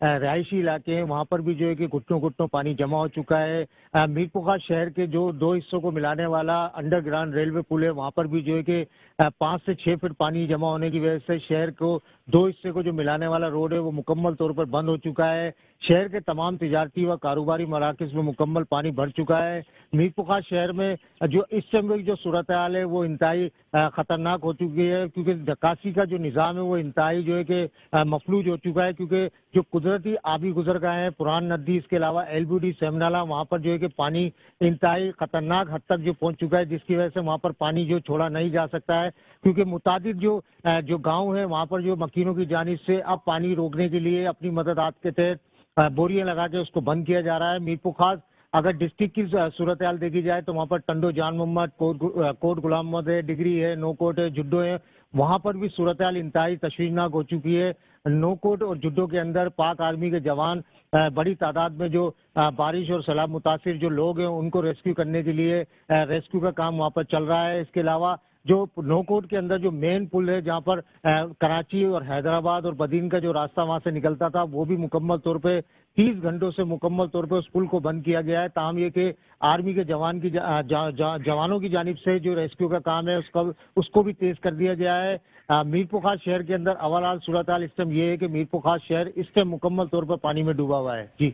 رہائشی علاقے ہیں وہاں پر بھی جو ہے کہ گھٹنوں گھٹنوں پانی جمع ہو چکا ہے۔ میر پور خاص شہر کے جو 2 حصوں کو ملانے والا انڈر گراؤنڈ ریلوے پل ہے وہاں پر بھی جو ہے کہ 5 سے 6 فٹ پانی جمع ہونے کی وجہ سے شہر کو 2 حصے کو جو ملانے والا روڈ ہے وہ مکمل طور پر بند ہو چکا ہے۔ شہر کے تمام تجارتی و کاروباری مراکز میں مکمل پانی بھر چکا ہے۔ میر پور خاص شہر میں جو اس سمے جو صورتحال ہے وہ انتہائی خطرناک ہو چکی ہے، کیونکہ نکاسی کا جو نظام ہے وہ انتہائی جو ہے کہ مفلوج ہو چکا ہے، کیونکہ جو قدرتی آبی گزر گئے ہیں پران ندی، اس کے علاوہ LBD سیمنالا، وہاں پر جو ہے کہ پانی انتہائی خطرناک حد تک جو پہنچ چکا ہے، جس کی وجہ سے وہاں پر پانی جو چھوڑا نہیں جا سکتا ہے، کیونکہ متعدد جو گاؤں ہیں وہاں پر جو مکینوں کی جانب سے اب پانی روکنے کے لیے اپنی مدد آت کے تحت بوریاں لگا کے اس کو بند کیا جا رہا ہے۔ میر پور خاص اگر ڈسٹرکٹ کی صورتحال دیکھی جائے تو وہاں پر ٹنڈو جان محمد، کوٹ غلام محمد ہے، ڈگری ہے، نوکوٹ ہے، جڈو ہے، وہاں پر بھی صورتحال انتہائی تشویشناک ہو چکی ہے۔ نوکوٹ اور جڈو کے اندر پاک آرمی کے جوان بڑی تعداد میں جو بارش اور سیلاب متاثر جو لوگ ہیں ان کو ریسکیو کرنے کے لیے ریسکیو کا کام وہاں پر چل رہا ہے۔ اس کے علاوہ جو نوکوٹ کے اندر جو مین پل ہے جہاں پر کراچی اور حیدرآباد اور بدین کا جو راستہ وہاں سے نکلتا تھا وہ بھی مکمل طور پہ 30 گھنٹوں سے مکمل طور پہ اس پل کو بند کیا گیا ہے، تاہم یہ کہ آرمی کے جوانوں کی جانب سے جو ریسکیو کا کام ہے اس کو بھی تیز کر دیا گیا ہے۔ میر پور خاص شہر کے اندر اوالحال صورتحال اس ٹائم یہ ہے کہ میر پور خاص شہر اس ٹائم مکمل طور پر پانی میں ڈوبا ہوا ہے۔ جی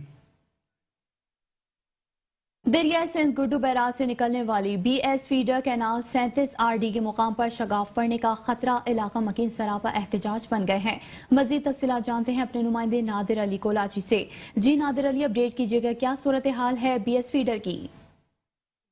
دریائے سندھ گڈو بیراج سے نکلنے والی BS فیڈر کینال 37 RD کے مقام پر شگاف پڑنے کا خطرہ، علاقہ مکین سراپا احتجاج بن گئے ہیں۔ مزید تفصیلات جانتے ہیں اپنے نمائندے نادر علی کولاچی سے۔ جی نادر علی، اپڈیٹ کیجیے گا، کیا صورتحال ہے BS فیڈر کی؟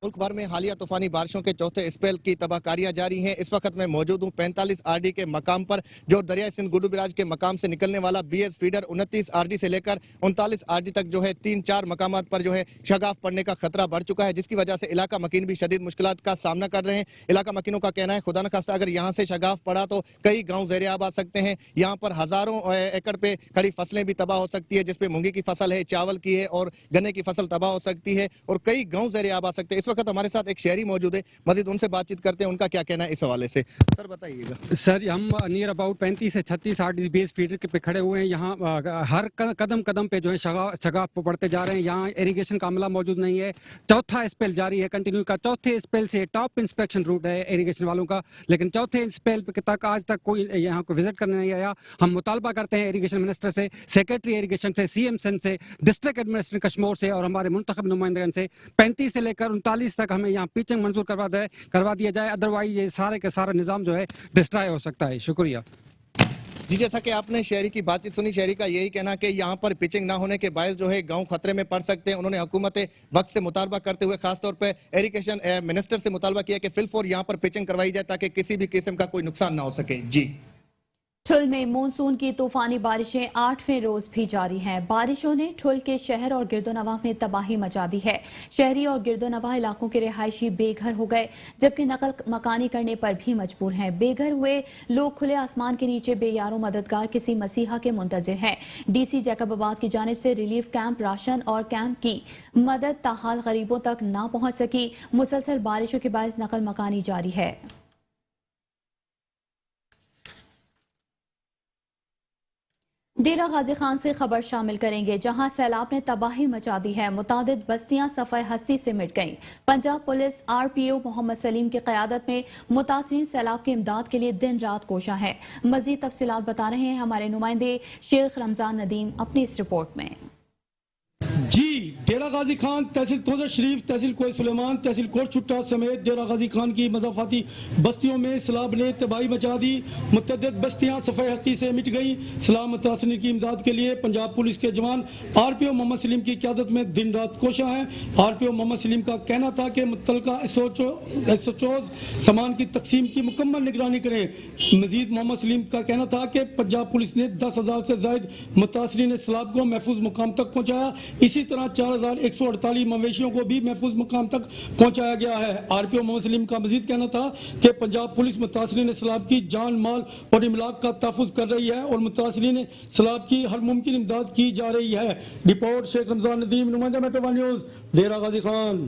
ملک بھر میں حالیہ طوفانی بارشوں کے چوتھے اسپیل کی تباہ کاریاں جاری ہیں۔ اس وقت میں موجود ہوں 45 RD کے مقام پر، جو دریائے سندھ گڈو بیراج کے مقام سے نکلنے والا BS فیڈر 29 RD سے لے کر 39 RD تک جو ہے 3-4 مقامات پر جو ہے شگاف پڑنے کا خطرہ بڑھ چکا ہے، جس کی وجہ سے علاقہ مکین بھی شدید مشکلات کا سامنا کر رہے ہیں۔ علاقہ مکینوں کا کہنا ہے خدا نخواستہ اگر یہاں سے شگاف پڑا تو کئی گاؤں زیر آب آ سکتے ہیں۔ یہاں پر ہزاروں ایکڑ پہ کھڑی فصلیں بھی تباہ ہو سکتی ہے، جس پہ مونگی کی فصل ہے، چاول کی ہے اور گنے کی فصل تباہ ہو سکتی ہے، اور کئی گاؤں زیر آب آ سکتے ہیں۔ اس وقت ہمارے ساتھ ایک شہری موجود ہے، مزید ان سے بات چیت کرتے ہیں، ان کا کیا کہنا ہے اس حوالے سے۔ سر بتائیے گا۔ سر ہم نیئر اباؤٹ 35 سے 36 RD بیس فیڈر پہ کھڑے ہوئے ہیں۔ یہاں ہر قدم پہ جو ہے شگاف پڑتے جا رہے ہیں۔ یہاں ایریگیشن کا عملہ موجود نہیں ہے۔ چوتھا اسپیل جاری ہے کنٹینیو کا۔ چوتھے اسپیل سے ٹاپ انسپیکشن روٹ ہے ایریگیشن والوں کا، لیکن چوتھے اسپیل تک آج تک کوئی یہاں کو وزٹ کرنے نہیں آیا۔ ہم مطالبہ کرتے ہیں ایریگیشن منسٹر سے، سیکرٹری ایریگیشن سے، CM سندھ سے، ڈسٹرکٹ ایڈمنسٹریشن کشمور سے اور ہمارے منتخب نمائندگان سے 35 سے لے کر 39 تک ہمیں یہاں پیچنگ منظور کروا دیا جائے، ادروائز یہ سارے کا سارا نظام جو ہے ڈسٹرائے ہو سکتا ہے۔ شکریہ۔ جی جیسا کہ آپ نے شہری کی بات چیت سنی، شہری کا یہی کہنا کہ یہاں پر پچنگ نہ ہونے کے باعث جو ہے گاؤں خطرے میں پڑ سکتے ہیں۔ انہوں نے حکومت وقت سے مطالبہ کرتے ہوئے خاص طور پہ ایریگیشن منسٹر سے مطالبہ کیا کہ فی الفور یہاں پر پچنگ کروائی جائے تاکہ کسی بھی قسم کا کوئی نقصان نہ ہو سکے۔ جی ٹھل میں مونسون کی طوفانی بارشیں 8ویں روز بھی جاری ہیں۔ بارشوں نے ٹھل کے شہر اور گرد و نواح میں تباہی مچا دی ہے۔ شہری اور گرد و نواح علاقوں کے رہائشی بے گھر ہو گئے، جبکہ نقل مکانی کرنے پر بھی مجبور ہیں۔ بے گھر ہوئے لوگ کھلے آسمان کے نیچے بے یار و مددگار کسی مسیحا کے منتظر ہیں۔ DC جیکب آباد کی جانب سے ریلیف کیمپ، راشن اور کیمپ کی مدد تاحال غریبوں تک نہ پہنچ سکی۔ مسلسل بارشوں کے باعث نقل مکانی جاری ہے۔ ڈیرہ غازی خان سے خبر شامل کریں گے، جہاں سیلاب نے تباہی مچا دی ہے۔ متعدد بستیاں صفحہ ہستی سے مٹ گئیں۔ پنجاب پولیس RPO محمد سلیم کی قیادت میں متاثرین سیلاب کی امداد کے لیے دن رات کوشاں ہے۔ مزید تفصیلات بتا رہے ہیں ہمارے نمائندے شیخ رمضان ندیم اپنی اس رپورٹ میں۔ جی ڈیرہ غازی خان، تحصیل توزر شریف، تحصیل کوہ سلیمان، تحصیل کوٹ چھٹا سمیت ڈیرہ غازی خان کی مضافاتی بستیوں میں سیلاب نے تباہی مچا دی۔ متعدد بستیاں صفحہ ہستی سے مٹ گئیں۔ سیلاب متاثرین کی امداد کے لیے پنجاب پولیس کے جوان RPO محمد سلیم کی قیادت میں دن رات کوشاں ہیں۔ RPO محمد سلیم کا کہنا تھا کہ متعلقہ SHOs سامان کی تقسیم کی مکمل نگرانی کریں۔ مزید محمد سلیم کا کہنا تھا کہ پنجاب پولیس نے 10,000 سے زائد متاثرین سیلاب کو محفوظ مقام تک پہنچایا۔ اسی طرح 4,148 مویشیوں کو بھی محفوظ مقام تک پہنچایا گیا ہے۔ RPO محمد سلیم کا مزید کہنا تھا کہ پنجاب پولیس متاثرین سیلاب کی جان، مال اور املاک کا تحفظ کر رہی ہے اور متاثرین سیلاب کی ہر ممکن امداد کی جا رہی ہے۔ رپورٹ شیخ رمضان ندیم، نمائندہ metro one news, Dera Ghazi Khan.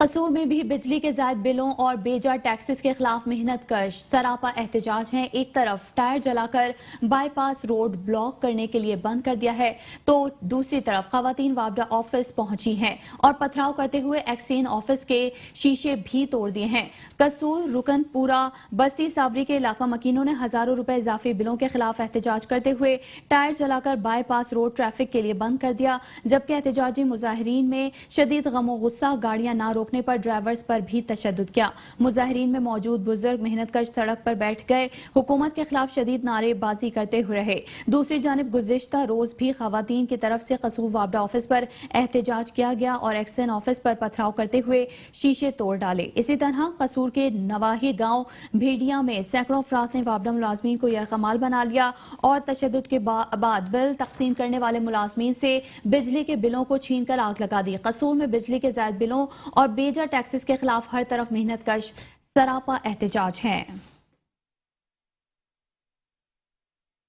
قصور میں بھی بجلی کے زائد بلوں اور بیجا ٹیکسز کے خلاف محنت کش سراپا احتجاج ہیں. ایک طرف ٹائر جلا کر بائی پاس روڈ بلاک کرنے کے لیے بند کر دیا ہے تو دوسری طرف خواتین وابڈا آفس پہنچی ہیں اور پتھراؤ کرتے ہوئے ایکسین آفس کے شیشے بھی توڑ دیے ہیں. قصور رکن پورا بستی صابری کے علاقہ مکینوں نے ہزاروں روپے اضافی بلوں کے خلاف احتجاج کرتے ہوئے ٹائر جلا کر بائی پاس روڈ ٹریفک کے لیے بند کر دیا، جبکہ احتجاجی مظاہرین میں شدید غم و غصہ، گاڑیاں نہ روکنے پر ڈرائیورز پر بھی تشدد کیا. مظاہرین میں موجود بزرگ محنت کش سڑک پر بیٹھ گئے، حکومت کے خلاف شدید نعرے بازی کرتے ہوئے رہے. دوسری جانب گزشتہ روز بھی خواتین کی طرف سے قصور وابڈا آفس پر احتجاج کیا گیا اور ایکسن آفس پر پتھراؤ کرتے ہوئے شیشے توڑ ڈالے. اسی طرح قصور کے نواحی گاؤں بھیڑیا میں سینکڑوں افراد نے وابڈا ملازمین کو یرغمال بنا لیا اور تشدد کے بعد بل تقسیم کرنے والے ملازمین سے بجلی کے بلوں کو چھین کر آگ لگا دی. قصور میں بجلی کے زائد بلوں اور بیجا ٹیکسز کے خلاف ہر طرف محنت کش سراپا احتجاج ہے.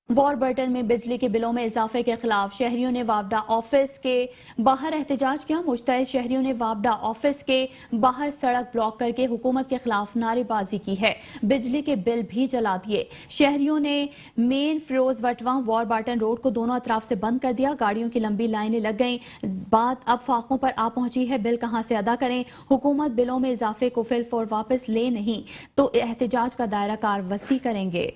واربرٹن میں بجلی کے بلوں میں اضافے کے خلاف شہریوں نے وابڈا آفس کے باہر احتجاج کیا. مشتعل شہریوں نے وابڈا آفس کے باہر سڑک بلاک کر کے حکومت کے خلاف نعرے بازی کی ہے. بجلی کے بل بھی جلا دیے. شہریوں نے مین فیروز وٹواں واربرٹن روڈ کو دونوں اطراف سے بند کر دیا. گاڑیوں کی لمبی لائنیں لگ گئیں. بات اب فاقوں پر آ پہنچی ہے، بل کہاں سے ادا کریں. حکومت بلوں میں اضافے کو فی الفور واپس لے نہیں تو احتجاج کا دائرہ کار وسیع کریں گے.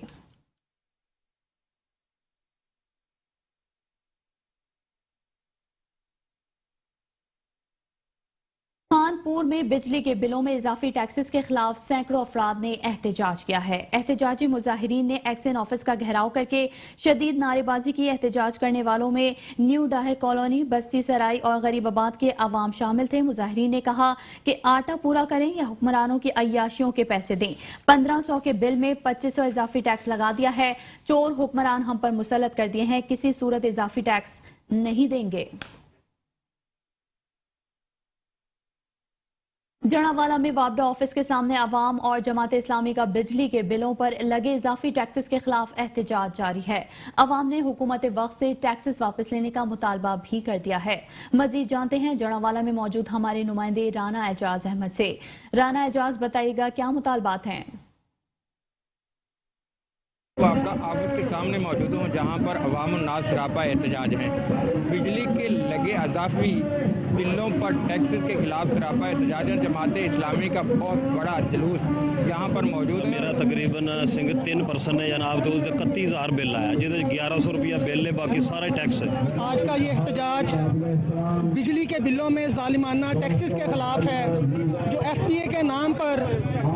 خانپور میں بجلی کے بلوں میں اضافی ٹیکسز کے خلاف سینکڑوں افراد نے احتجاج کیا ہے. احتجاجی مظاہرین نے ایکسن آفس کا گھیراؤ کر کے شدید نعرے بازی کی. احتجاج کرنے والوں میں نیو ڈاہر کالونی، بستی سرائی اور غریب آباد کے عوام شامل تھے. مظاہرین نے کہا کہ آٹا پورا کریں یا حکمرانوں کی عیاشیوں کے پیسے دیں. 1500 کے بل میں 2500 اضافی ٹیکس لگا دیا ہے. چور حکمران ہم پر مسلط کر دیے ہیں، کسی صورت اضافی ٹیکس نہیں دیں گے. جڑاوالا میں وابڈا آفس کے سامنے عوام اور جماعت اسلامی کا بجلی کے بلوں پر لگے اضافی ٹیکسز کے خلاف احتجاج جاری ہے. عوام نے حکومت وقت سے ٹیکسز واپس لینے کا مطالبہ بھی کر دیا ہے. مزید جانتے ہیں جڑاوالا میں موجود ہمارے نمائندے رانا اعجاز احمد سے. رانا اعجاز، بتائیے گا کیا مطالبات ہیں؟ وابڈا آفس کے سامنے موجود ہوں جہاں پر عوام الناس سراپا احتجاج ہیں. بجلی کے لگے اضافی بلوں پر ٹیکسز کے خلاف سراپا احتجاج ہے. جماعت اسلامی کا بہت بڑا جلوس یہاں پر موجود ہے. میرا تقریباً 3% ہے جناب، تو 31,000 بل آیا جہاں 1100 روپیہ بل ہے، باقی سارا ٹیکس ہے. آج کا یہ احتجاج بجلی کے بلوں میں ظالمانہ ٹیکسز کے خلاف ہے. جو FPA کے نام پر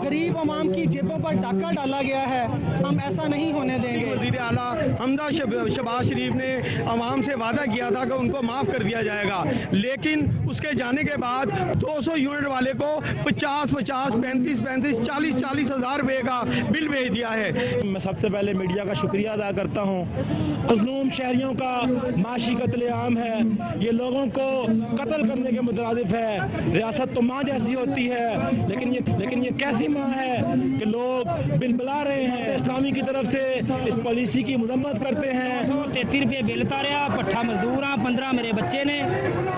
غریب عوام کی جیبوں پر ڈاکہ ڈالا گیا ہے، ہم ایسا نہیں ہونے دیں گے. وزیر اعلیٰ حمزہ شہباز شریف نے عوام سے وعدہ کیا تھا کہ ان کو معاف کر دیا جائے گا، لیکن اس کے جانے کے بعد 200 یونٹ والے کو 50 35 40 ہزار روپے کا بل بھیج دیا ہے. میں سب سے پہلے میڈیا کا شکریہ ادا کرتا ہوں. مظلوم شہریوں کا معاشی قتل عام ہے، یہ لوگوں کو قتل کرنے کے مترادف ہے. ریاست تو ماں جیسی ہوتی ہے، لیکن یہ کیسی ماں ہے کہ لوگ بل بلا رہے ہیں. اسلامی کی طرف سے اس پالیسی کی مذمت کرتے ہیں. 133 روپے بل تاریا، پٹھا مزدور ہاں، 15 میرے بچے نے،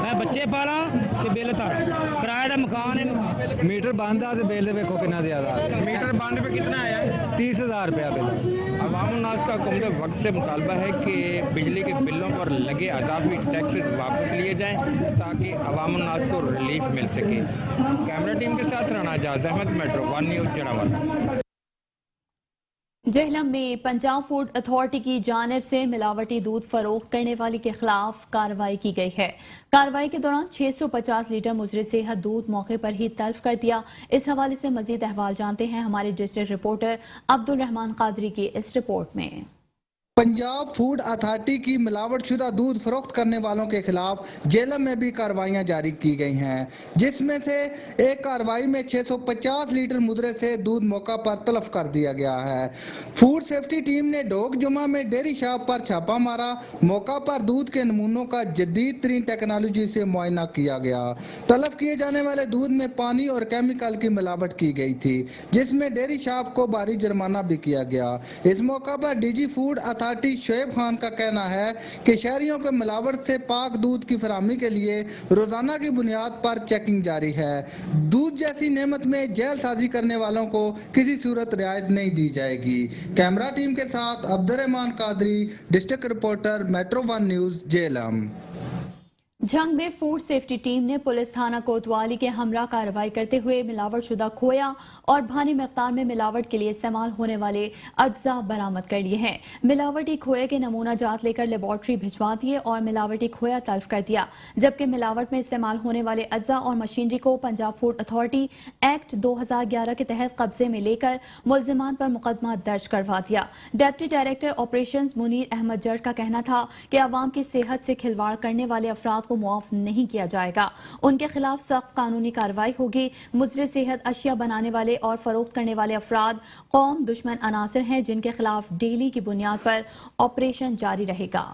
میں بچے پالا کہ بل تار کرایہ دا مکان ہے. میٹر بند ہے تو بل دیکھو کتنا زیادہ. میٹر بند پہ کتنا آیا؟ 30,000 روپیہ بل. عوام الناس کا حکومت وقت سے مطالبہ ہے کہ بجلی کے بلوں پر لگے اضافی ٹیکسز واپس لیے جائیں تاکہ عوام الناس کو ریلیف مل سکے. کیمرہ ٹیم کے ساتھ رانا اعجاز احمد، میٹرو 1 نیوز جڑاوالا. جہلم میں پنجاب فوڈ اتھارٹی کی جانب سے ملاوٹی دودھ فروخت کرنے والی کے خلاف کارروائی کی گئی ہے. کارروائی کے دوران 650 لیٹر مضر صحت دودھ موقع پر ہی تلف کر دیا. اس حوالے سے مزید احوال جانتے ہیں ہمارے ڈسٹرکٹ رپورٹر عبدالرحمان قادری کی اس رپورٹ میں. پنجاب فوڈ اتھارٹی کی ملاوٹ شدہ دودھ فروخت کرنے والوں کے خلاف جہلم میں بھی کارروائیاں جاری کی گئی ہیں، جس میں سے ایک کارروائی میں 650 لیٹر مدرے سے دودھ موقع پر تلف کر دیا گیا ہے. فوڈ سیفٹی ٹیم نے ڈوگ جمعہ میں ڈیری شاپ پر چھاپا مارا. موقع پر دودھ کے نمونوں کا جدید ترین ٹیکنالوجی سے معائنہ کیا گیا. تلف کیے جانے والے دودھ میں پانی اور کیمیکل کی ملاوٹ کی گئی تھی، جس میں ڈیری شاپ کو بھاری جرمانہ بھی کیا گیا. اس موقع پر DG food authority authority Shoaib Khan کا کہنا ہے کہ شہریوں کو ملاوٹ سے پاک دودھ کی فراہمی کے لیے روزانہ کی بنیاد پر چیکنگ جاری ہے۔ دودھ جیسی نعمت میں جیل سازی کرنے والوں کو کسی صورت رعایت نہیں دی جائے گی۔ کیمرہ ٹیم کے ساتھ Abdulrahman Qadri, district reporter, metro one news, Jhelum. Jhang میں فوڈ سیفٹی ٹیم نے پولیس تھانہ کوتوالی کے ہمراہ کارروائی کرتے ہوئے ملاوٹ شدہ کھویا اور بھاری مقدار میں ملاوٹ کے لیے استعمال ہونے والے اجزاء برآمد کر لیے ہیں۔ ملاوٹی کھوئے کے نمونہ جات لے کر لیبارٹری بھجوا دیے اور ملاوٹی کھویا تلف کر دیا، جبکہ ملاوٹ میں استعمال ہونے والے اجزاء اور مشینری کو پنجاب فوڈ اتھارٹی ایکٹ 2011 کے تحت قبضے میں لے کر ملزمان پر مقدمہ درج کروا دیا۔ Deputy director operations Munir Ahmad Jatt کا کہنا تھا کہ عوام کی صحت سے کھلواڑ کرنے والے افراد کو معاف نہیں کیا جائے گا، ان کے خلاف سخت قانونی کارروائی ہوگی۔ مضر صحت اشیاء بنانے والے اور فروخت کرنے والے افراد قوم دشمن عناصر ہیں جن کے خلاف ڈیلی کی بنیاد پر آپریشن جاری رہے گا۔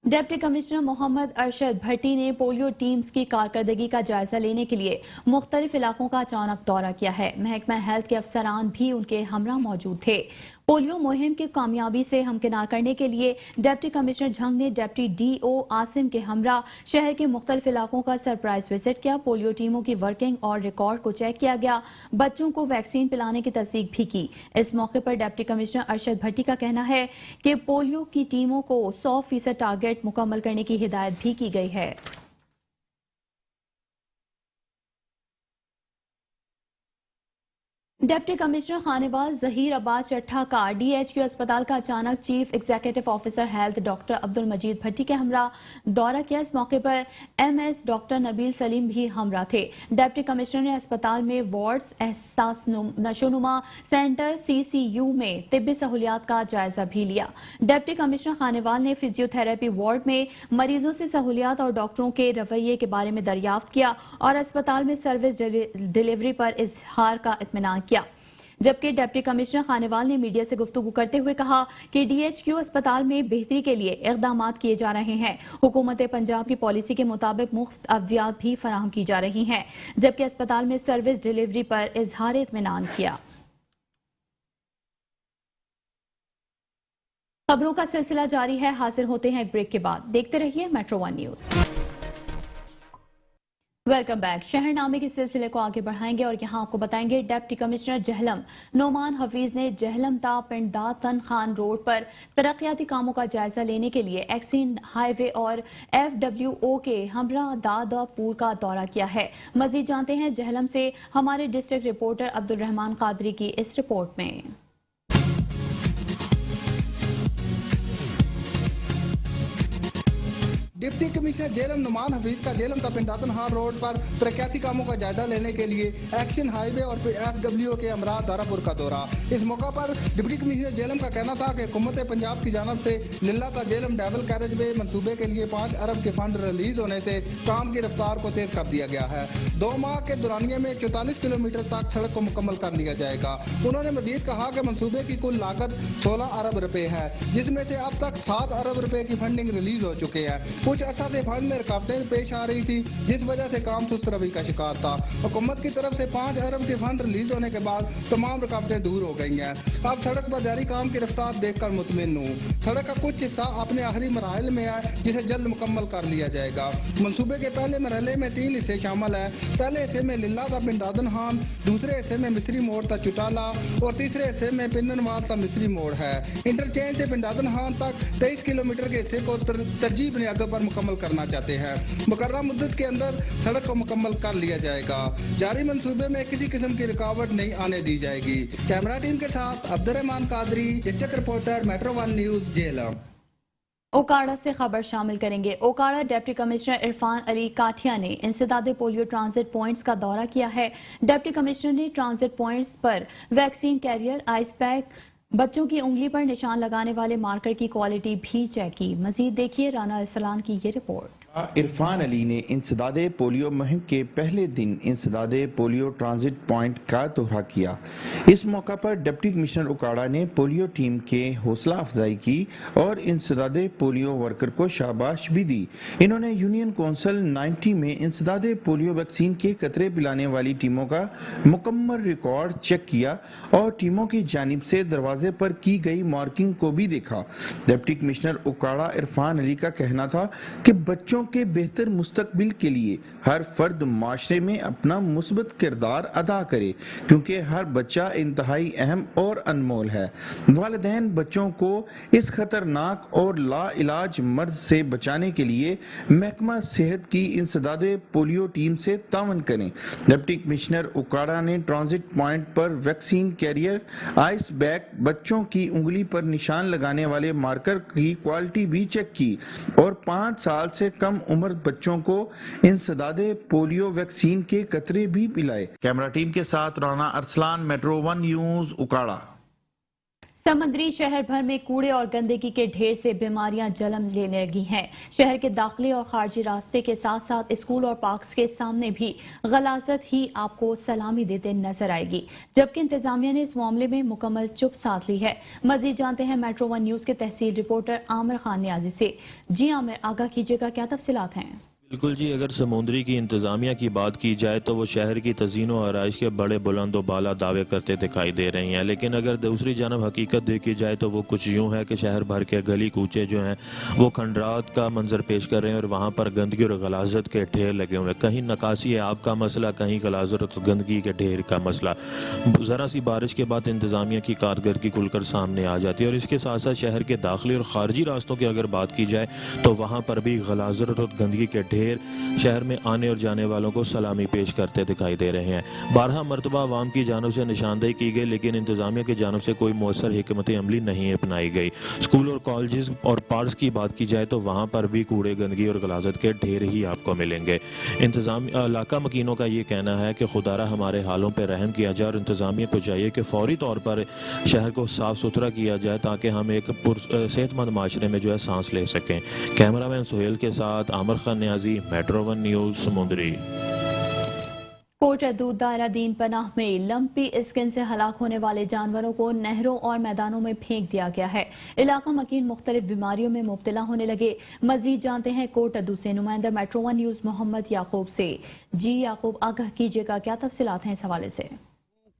ڈپٹی کمشنر محمد ارشد بھٹی نے پولیو ٹیمز کی کارکردگی کا جائزہ لینے کے لیے مختلف علاقوں کا اچانک دورہ کیا ہے۔ محکمہ ہیلتھ کے افسران بھی ان کے ہمراہ موجود تھے۔ پولیو مہم کی کامیابی سے ہمکنار کرنے کے لیے ڈپٹی کمشنر جھنگ نے ڈپٹی ڈی او عاصم کے ہمراہ شہر کے مختلف علاقوں کا سرپرائز وزٹ کیا۔ پولیو ٹیموں کی ورکنگ اور ریکارڈ کو چیک کیا گیا، بچوں کو ویکسین پلانے کی تصدیق بھی کی۔ اس موقع پر ڈپٹی کمشنر ارشد بھٹی کا کہنا ہے کہ پولیو کی ٹیموں کو 100% ٹارگٹ مکمل کرنے کی ہدایت بھی کی گئی ہے۔ ڈپٹی کمشنر خانواز ظہیر عباس چٹھا کا ڈی ایچ کیو اسپتال کا اچانک chief executive officer health doctor Abdul Majeed Bhatti کے ہمراہ دورہ کیا۔ اس موقع پر M S doctor Nabeel Saleem بھی ہمراہ تھے۔ ڈپٹی کمشنر نے اسپتال میں وارڈز، احساس نشوونما سینٹر، سی سی یو میں طبی سہولیات کا جائزہ بھی لیا۔ ڈپٹی کمشنر خانوال نے فزیو تھراپی وارڈ میں مریضوں سے سہولیات اور ڈاکٹروں کے رویے کے بارے میں دریافت کیا اور اسپتال میں سروس ڈیلیوری پر اظہار کا اطمینان کیا، جبکہ ڈپٹی کمشنر خانوال نے میڈیا سے گفتگو کرتے ہوئے کہا کہ ڈی ایچ کیو اسپتال میں بہتری کے لیے اقدامات کیے جا رہے ہیں۔ حکومت پنجاب کی پالیسی کے مطابق مفت ادویات بھی فراہم کی جا رہی ہیں، جبکہ اسپتال میں سروس ڈیلیوری پر اظہار اطمینان کیا۔ خبروں کا سلسلہ جاری ہے، حاصل ہوتے ہیں ایک بریک کے بعد، دیکھتے رہیے metro one news. Welcome back. شہر نامے کے سلسلے کو آگے بڑھائیں گے اور یہاں آپ کو بتائیں گے ڈپٹی کمشنر جہلم نعمان حفیظ نے جہلم تا پنڈ داتن خان روڈ پر ترقیاتی کاموں کا جائزہ لینے کے لیے ایکسین ہائی وے اور ایف ڈبلیو او کے ہمراہ دادا پور کا دورہ کیا ہے۔ مزید جانتے ہیں جہلم سے ہمارے ڈسٹرکٹ رپورٹر عبدالرحمان قادری کی اس رپورٹ میں۔ ڈپٹی کمشنر جہلم نعمان حفیظ کا جہلم تا پنڈ داتن خان روڈ پر ترقیاتی کاموں کا جائزہ لینے کے لیے ایکشن ہائی وے اور ایف ڈبلیو کے ہمراہ دارا پور کا دورہ۔ اس موقع پر ڈپٹی کمشنر جہلم کا کہنا تھا کہ حکومت پنجاب کی جانب سے للہ تا جہلم ڈیول کیریج وے منصوبے کے لیے 5 ارب کے فنڈ ریلیز ہونے سے کام کی رفتار کو تیز کر دیا گیا ہے۔ 2 ماہ کے دورانیے میں 44 کلومیٹر تک سڑک کو مکمل کر لیا جائے گا۔ انہوں نے مزید کہا کہ منصوبے کی کل لاگت 16 ارب روپے ہے، جس میں سے اب تک 7 ارب روپے کی فنڈنگ ریلیز ہو چکے ہیں۔ کچھ عرصہ سے فنڈ میں رکاوٹیں پیش آ رہی تھی، جس وجہ سے کام سست روی کا شکار تھا۔ حکومت کی طرف سے 5 ارب کے فنڈ ریلیز ہونے کے بعد تمام رکاوٹیں دور ہو گئی ہیں۔ اب سڑک پر جاری کام کی رفتار دیکھ کر مطمئن ہوں۔ سڑک کا کچھ حصہ اپنے آخری مراحل میں ہے، جسے جلد مکمل کر لیا جائے گا۔ منصوبے کے پہلے مرحلے میں 3 حصے شامل ہیں۔ پہلے حصے میں للہ تا پنڈ داتن خان، دوسرے حصے میں مصری موڑ تا چٹالا اور تیسرے حصے میں پننوال تا مصری موڑ ہے۔ انٹرچینج سے پنڈ داتن خان تک 23 کلومیٹر کے حصے کو ترجیح بنیادوں پر مکمل کرنا چاہتے ہیں۔ مقررہ مدت کے اندر سڑک کو مکمل کر لیا جائے گا۔ جاری منصوبے میں کسی قسم کی رکاوٹ نہیں آنے دی جائے گی۔ کیمرہ ٹیم کے ساتھ Abdulrahman Qadri, district reporter, metro one news, Jhelum. Okara سے خبر شامل کریں گے۔ اوکاڑا ڈپٹی کمشنر عرفان علی کاٹھیا نے انسداد پولیو ٹرانزٹ پوائنٹس کا دورہ کیا ہے۔ ڈپٹی کمشنر نے ٹرانزٹ پوائنٹس پر ویکسین کیریئر، آئس پیک، بچوں کی انگلی پر نشان لگانے والے مارکر کی کوالٹی بھی چیک کی۔ مزید دیکھیے رانا ارسلان کی یہ رپورٹ۔ عرفان علی نے انسداد پولیو مہم کے پہلے دن انسداد پولیو ٹرانزٹ پوائنٹ کا دورہ کیا۔ اس موقع پر ڈپٹی کمشنر اکاڑا نے پولیو ٹیم کے حوصلہ افزائی کی اور انسداد پولیو ورکر کو شاباش بھی دی۔ انہوں نے یونین کونسل 90 میں انسداد پولیو ویکسین کے قطرے پلانے والی ٹیموں کا مکمل ریکارڈ چیک کیا اور ٹیموں کی جانب سے دروازے پر کی گئی مارکنگ کو بھی دیکھا۔ ڈپٹی کمشنر اکاڑا عرفان علی کا کہنا تھا کہ بچوں کے بہتر مستقبل کے لیے ہر فرد معاشرے میں اپنا مثبت کردار ادا کرے، کیونکہ ہر بچہ انتہائی اہم اور انمول ہے۔ والدین بچوں کو اس خطرناک اور لا علاج مرض سے بچانے کے لیے محکمہ صحت کی انسداد پولیو ٹیم سے تعاون کریں۔ ڈپٹی کمشنر اکاڑا نے ٹرانزٹ پوائنٹ پر ویکسین کیریئر، آئس بیگ، بچوں کی انگلی پر نشان لگانے والے مارکر کی کوالٹی بھی چیک کی اور 5 سال سے کم عمر بچوں کو انسداد پولیو ویکسین کے قطرے بھی پلائے۔ کیمرہ ٹیم کے ساتھ رانا ارسلان، میٹرو 1 نیوز، اکاڑا۔ سمندری شہر بھر میں کوڑے اور گندگی کے ڈھیر سے بیماریاں جنم لینے لگی ہیں۔ شہر کے داخلی اور خارجی راستے کے ساتھ ساتھ اسکول اور پارکس کے سامنے بھی غلاظت ہی آپ کو سلامی دیتے نظر آئے گی، جبکہ انتظامیہ نے اس معاملے میں مکمل چپ سادھ لی ہے۔ مزید جانتے ہیں میٹرو 1 نیوز کے تحصیل رپورٹر عامر خان نیازی سے۔ جی عامر، آگاہ کیجیے گا، کیا تفصیلات ہیں؟ بالکل جی، اگر سمندری کی انتظامیہ کی بات کی جائے تو وہ شہر کی تزئین و آرائش کے بڑے بلند و بالا دعوے کرتے دکھائی دے رہی ہیں، لیکن اگر دوسری جانب حقیقت دیکھی جائے تو وہ کچھ یوں ہے کہ شہر بھر کے گلی کوچے جو ہیں وہ کھنڈرات کا منظر پیش کر رہے ہیں اور وہاں پر گندگی اور غلاظت کے ڈھیر لگے ہوئے ہیں۔ کہیں نکاسی آب کا مسئلہ، کہیں غلاظت اور گندگی کے ڈھیر کا مسئلہ۔ ذرا سی بارش کے بعد انتظامیہ کی کارکردگی کھل کر سامنے آ جاتی ہے، اور اس کے ساتھ ساتھ شہر کے داخلی اور خارجی راستوں کی اگر بات کی جائے تو وہاں پر بھی غلاظت اور گندگی کے ڈھیر شہر میں آنے اور جانے والوں کو سلامی پیش کرتے دکھائی دے رہے ہیں۔ 12 مرتبہ عوام کی جانب سے نشاندہی کی گئی، لیکن انتظامیہ کی جانب سے کوئی مؤثر حکمت عملی نہیں اپنائی گئی۔ اسکول اور کالجز اور پارکس کی بات کی جائے تو وہاں پر بھی کوڑے، گندگی اور غلاظت کے ڈھیر ہی آپ کو ملیں گے۔ علاقہ مکینوں کا یہ کہنا ہے کہ خدارہ ہمارے حالوں پہ رحم کیا جائے اور انتظامیہ کو چاہیے کہ فوری طور پر شہر کو صاف ستھرا کیا جائے تاکہ ہم ایک صحت مند معاشرے میں جو ہے سانس لے سکیں۔ کیمرہ مین سہیل کے ساتھ عامر خان نیازی، میٹرو 1 نیوز، سمندری۔ کوٹہ دودھ دائرہ دین پناہ میں لمپی اسکن سے ہلاک ہونے والے جانوروں کو نہروں اور میدانوں میں پھینک دیا گیا ہے۔ علاقہ مکین مختلف بیماریوں میں مبتلا ہونے لگے۔ مزید جانتے ہیں کوٹہ دودھ سے نمائندہ میٹرو 1 نیوز محمد یعقوب سے۔ جی یعقوب، آگاہ کیجیے گا، کیا تفصیلات ہیں اس حوالے سے؟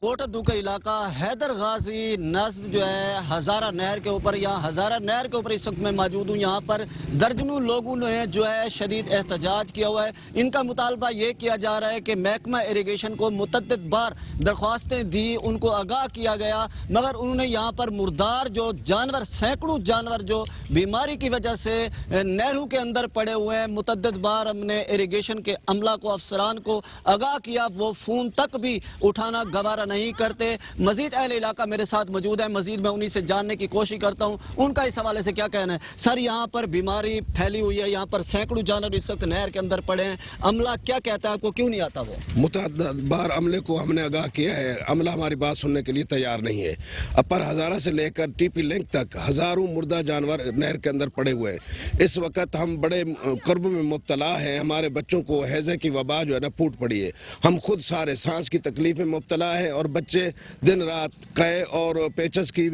کوٹہ دو کا علاقہ حیدر غازی نزد جو ہے ہزارہ نہر کے اوپر، یہاں ہزارہ نہر کے اوپر اس وقت میں موجود ہوں۔ یہاں پر درجنوں لوگوں نے جو ہے شدید احتجاج کیا ہوا ہے۔ ان کا مطالبہ یہ کیا جا رہا ہے کہ محکمہ اریگیشن کو متعدد بار درخواستیں دی، ان کو آگاہ کیا گیا، مگر انہوں نے یہاں پر مردار جو جانور، سینکڑوں جانور جو بیماری کی وجہ سے نہروں کے اندر پڑے ہوئے ہیں، متعدد بار ہم نے اریگیشن کے عملہ کو، افسران کو آگاہ کیا، وہ فون تک بھی اٹھانا گوارا نہیں کرتے۔ مزید اہل علاقہ میرے ساتھ موجود ہیں، مزید میں انہی سے جاننے کی کوشش کرتا ہوں ان کا اس حوالے سے کیا کہنا ہے۔ سر، یہاں پر بیماری پھیلی ہوئی ہے، یہاں پر سینکڑوں جانور اس وقت نہر کے اندر پڑے ہیں، عملہ کیا کہتا ہے، آپ کو کیوں نہیں آتا؟ وہ متعدد بار عملے کو ہم نے آگاہ کیا ہے، عملہ ہماری بات سننے کے لیے تیار نہیں ہے۔ اپر ہزارہ سے لے کر ٹی پی لنک تک ہزاروں مردہ جانور نہر کے اندر پڑے ہوئے ہیں۔ اس وقت ہم بڑے کرب میں مبتلا ہیں، ہمارے بچوں کو ہیضے کی وبا جو ہے نا پھوٹ پڑی ہے، ہم خود سارے سانس کی تکلیف میں مبتلا ہے، اور بچے دن رات قے اور پیچس کی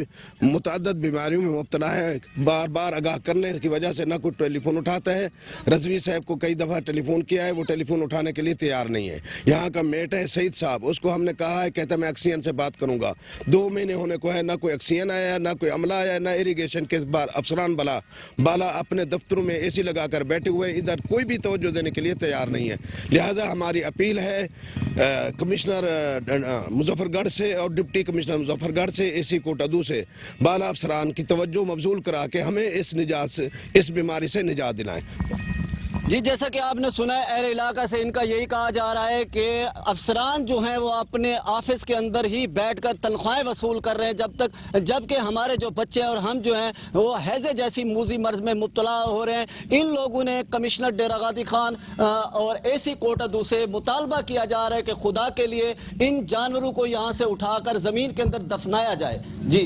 متعدد بیماریوں میں مبتلا ہے۔ بار بار آگاہ کرنے کی وجہ سے نہ کوئی ٹیلی فون اٹھاتا ہے۔ رضوی صاحب کو کئی دفعہ ٹیلی فون کیا ہے، وہ ٹیلی فون اٹھانے کے لیے تیار نہیں ہے۔ یہاں کا میٹ ہے سعید صاحب، اس کو ہم نے کہا ہے، کہتا میں ایکسین سے بات کروں گا، 2 مہینے ہونے کو ہے، نہ کوئی ایکسین آیا، نہ کوئی عملہ آیا، نہ اریگیشن کے افسران بالا اپنے دفتروں میں اے سی لگا کر بیٹھے ہوئے، ادھر کوئی بھی توجہ دینے کے لیے تیار نہیں ہے۔ لہذا ہماری اپیل ہے کمشنر مظفر گڑھ سے اور ڈپٹی کمشنر مظفر گڑھ سے، اے سی کوٹہ دو سے بالا افسران کی توجہ مبذول کرا کے ہمیں اس بیماری سے نجات دلائیں۔ جی، جیسا کہ آپ نے سنا ہے، اہل علاقہ سے ان کا یہی کہا جا رہا ہے کہ افسران جو ہیں وہ اپنے آفس کے اندر ہی بیٹھ کر تنخواہیں وصول کر رہے ہیں، جبکہ ہمارے جو بچے اور ہم جو ہیں وہ ہیضے جیسی موذی مرض میں مبتلا ہو رہے ہیں۔ ان لوگوں نے کمشنر ڈیرہ غازی خان اور اے سی کوٹہ دو سے مطالبہ کیا جا رہا ہے کہ خدا کے لیے ان جانوروں کو یہاں سے اٹھا کر زمین کے اندر دفنایا جائے۔ جی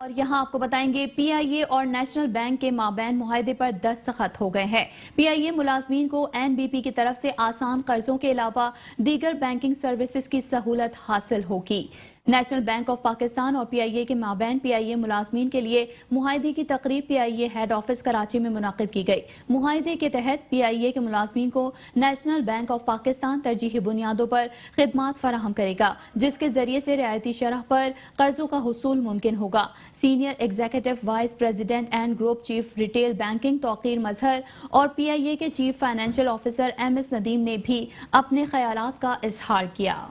اور یہاں آپ کو بتائیں گے پی آئی اے اور نیشنل بینک کے مابین معاہدے پر دستخط ہو گئے ہیں. پی آئی اے ملازمین کو این بی پی کی طرف سے آسان قرضوں کے علاوہ دیگر بینکنگ سروسز کی سہولت حاصل ہوگی. نیشنل بینک آف پاکستان اور پی آئی اے کے مابین پی آئی اے ملازمین کے لیے معاہدے کی تقریب پی I a head office Karachi میں منعقد کی گئی. معاہدے کے تحت پی آئی اے کے ملازمین کو نیشنل بینک آف پاکستان ترجیحی بنیادوں پر خدمات فراہم کرے گا، جس کے ذریعے سے رعایتی شرح پر قرضوں کا حصول ممکن ہوگا. Senior executive vice president and group chief retail banking Tauqeer Mazhar اور پی آئی اے کے chief financial officer M S Nadeem نے بھی اپنے خیالات کا اظہار کیا.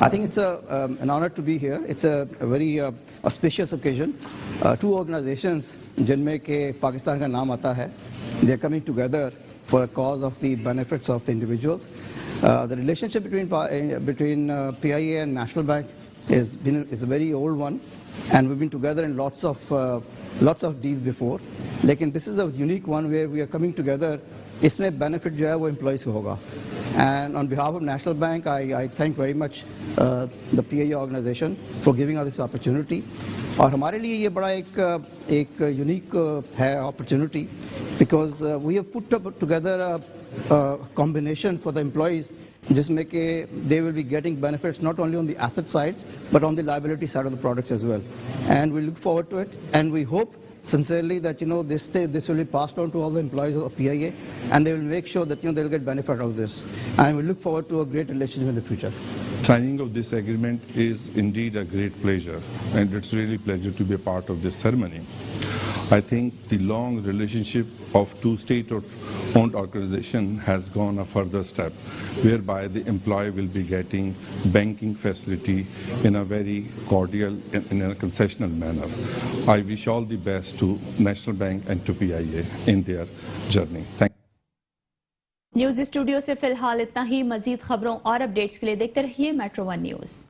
I think it's an honor to be here. It's a very auspicious occasion. Two organizations جن میں کہ پاکستان کا نام آتا ہے, they are coming together for a cause of the benefits of the individuals. The relationship between PIA and National Bank is a very old one, and we've been together in lots of deals before. لیکن this is a unique one where we are coming together. اس میں benefit جو ہے وہ employees کو ہوگا. And on behalf of National Bank, I thank very much the PIA organization for giving us this opportunity. اور ہمارے لیے یہ بڑا ایک یونیک ہے opportunity because we have put together a combination for the employees جس میں کہ they will be getting benefits not only on the asset side but on the liability side of the products as well. And we look forward to it, and we hope sincerely that this will be passed on to all the employees of PIA, and they will make sure that they'll get benefit out of this, and we look forward to a great relationship in the future. Signing of this agreement is indeed a great pleasure, and it's really a pleasure to be a part of this ceremony. I think the long relationship of two state-owned organizations has gone a further step, whereby the employee will be getting banking facility in a very cordial and in a concessional manner. I wish all the best to National Bank and to PIA in their journey. Thank you. News studio سے فی الحال اتنا ہی. مزید خبروں اور updates کے لیے دیکھتے رہیے میٹرو ون نیوز.